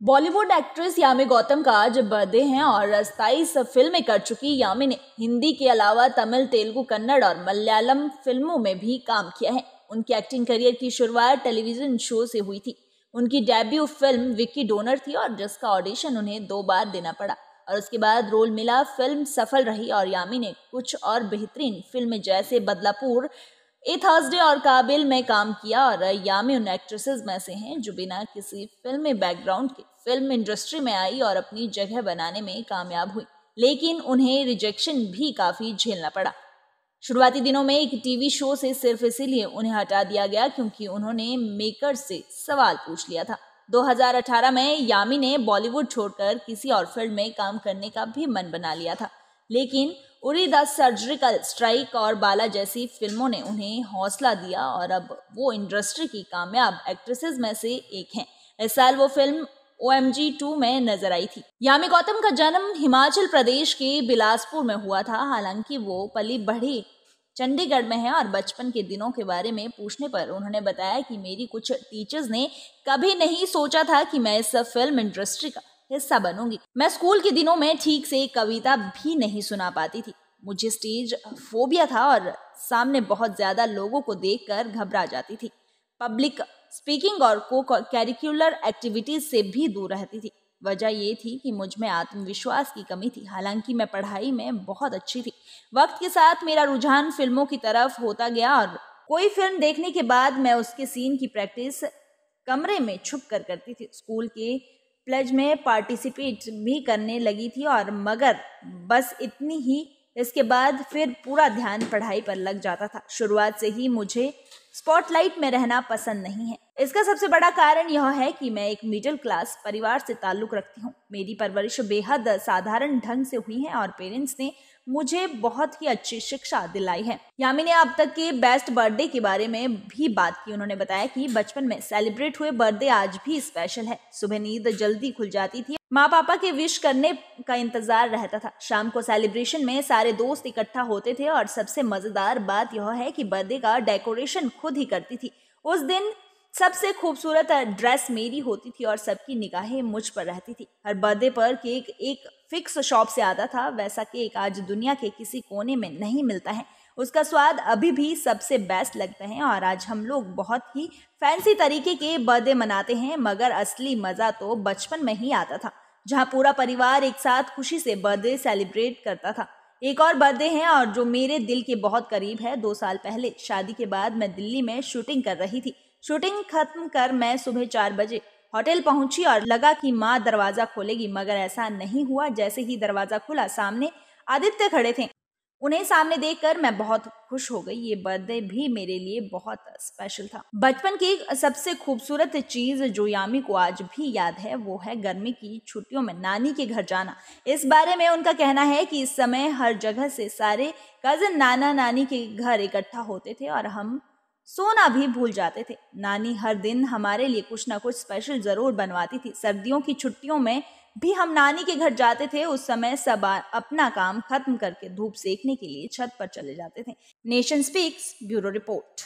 Bollywood actress Yami Gautam का आज birthday है और 27 फिल्में कर चुकी यामी ने हिंदी के अलावा तमिल, तेलुगु, कन्नड़ और मलयालम फिल्मों में भी काम किया है। उनकी एक्टिंग करियर की शुरुआत टेलीविजन शो से हुई थी। उनकी डेब्यू फिल्म विक्की डोनर थी और जिसका ऑडिशन उन्हें 2 बार देना पड़ा और उसके बाद रोल मिला। फिल्म सफल रही और यामी ने कुछ और बेहतरीन फिल्में जैसे बदलापुर, ए थर्सडे और काबिल में काम किया और यामी उन एक्ट्रेसेस में से हैं जो बिना किसी फिल्मी बैकग्राउंड के फिल्म इंडस्ट्री में आई और अपनी जगह बनाने में कामयाब हुई, लेकिन उन्हें रिजेक्शन भी काफी झेलना पड़ा। शुरुआती दिनों में एक टीवी शो से सिर्फ इसीलिए उन्हें हटा दिया गया क्योंकि उन्होंने मेकर से सवाल पूछ लिया था। 2018 में यामी ने बॉलीवुड छोड़कर किसी और फिल्म में काम करने का भी मन बना लिया था, लेकिन उरी द सर्जिकल स्ट्राइक और बाला जैसी फिल्मों ने उन्हें हौसला दिया और अब वो इंडस्ट्री की कामयाब एक्ट्रेसेस में से एक हैं। इस साल वो फिल्म OMG 2 में नजर आई थी। यामी गौतम का जन्म हिमाचल प्रदेश के बिलासपुर में हुआ था। हालांकि वो पली बढ़ी चंडीगढ़ में है और बचपन के दिनों के बारे में पूछने पर उन्होंने बताया कि मेरी कुछ टीचर्स ने कभी नहीं सोचा था कि मैं इस फिल्म इंडस्ट्री का हिस्सा बनूंगी। मैं स्कूल के दिनों में ठीक से कविता भी नहीं सुना पाती थी। मुझे स्टेज फोबिया था और सामने बहुत ज्यादा लोगों को देखकर घबरा जाती थी। पब्लिक स्पीकिंग और को करिकुलर एक्टिविटीज से भी दूर रहती थी। वजह ये थी कि मुझ में आत्मविश्वास की कमी थी। हालांकि मैं पढ़ाई में बहुत अच्छी थी। वक्त के साथ मेरा रुझान फिल्मों की तरफ होता गया और कोई फिल्म देखने के बाद मैं उसके सीन की प्रैक्टिस कमरे में छुप कर करती थी। स्कूल के प्लेज में पार्टिसिपेट भी करने लगी थी और मगर बस इतनी ही। इसके बाद फिर पूरा ध्यान पढ़ाई पर लग जाता था। शुरुआत से ही मुझे स्पॉटलाइट में रहना पसंद नहीं है। इसका सबसे बड़ा कारण यह है कि मैं एक मिडिल क्लास परिवार से ताल्लुक रखती हूँ। मेरी परवरिश बेहद साधारण ढंग से हुई है और पेरेंट्स ने मुझे बहुत ही अच्छी शिक्षा दिलाई है। यामी ने अब तक के बेस्ट बर्थडे के बारे में भी बात की। उन्होंने बताया कि बचपन में सेलिब्रेट हुए बर्थडे आज भी स्पेशल है। सुबह नींद जल्दी खुल जाती थी। माँ पापा के विश करने का इंतजार रहता था। शाम को सेलिब्रेशन में सारे दोस्त इकट्ठा होते थे और सबसे मजेदार बात यह है कि बर्थडे का डेकोरेशन खुद ही करती थी। उस दिन सबसे खूबसूरत ड्रेस मेरी होती थी और सबकी निगाहें मुझ पर रहती थी। हर बर्थडे पर केक एक फिक्स शॉप से आता था। वैसा केक आज दुनिया के किसी कोने में नहीं मिलता है। उसका स्वाद अभी भी सबसे बेस्ट लगता है और आज हम लोग बहुत ही फैंसी तरीके के बर्थडे मनाते हैं, मगर असली मजा तो बचपन में ही आता था जहां पूरा परिवार एक साथ खुशी से बर्थडे सेलिब्रेट करता था। एक और बर्थडे है और जो मेरे दिल के बहुत करीब है। 2 साल पहले शादी के बाद मैं दिल्ली में शूटिंग कर रही थी। शूटिंग खत्म कर मैं सुबह 4 बजे होटल पहुंची और लगा कि माँ दरवाजा खोलेगी, मगर ऐसा नहीं हुआ। जैसे ही दरवाजा खुला सामने आदित्य खड़े थे। उन्हें सामने देखकर मैं बहुत खुश हो गई। ये बर्थडे भी मेरे लिए बहुत स्पेशल था। बचपन की सबसे खूबसूरत चीज जो यामी को आज भी याद है वो है गर्मी की छुट्टियों में नानी के घर जाना। इस बारे में उनका कहना है कि इस समय हर जगह से सारे कजिन नाना नानी के घर इकट्ठा होते थे और हम सोना भी भूल जाते थे। नानी हर दिन हमारे लिए कुछ ना कुछ स्पेशल जरूर बनवाती थी। सर्दियों की छुट्टियों में भी हम नानी के घर जाते थे। उस समय सब अपना काम खत्म करके धूप सेकने के लिए छत पर चले जाते थे। Nation speaks bureau report.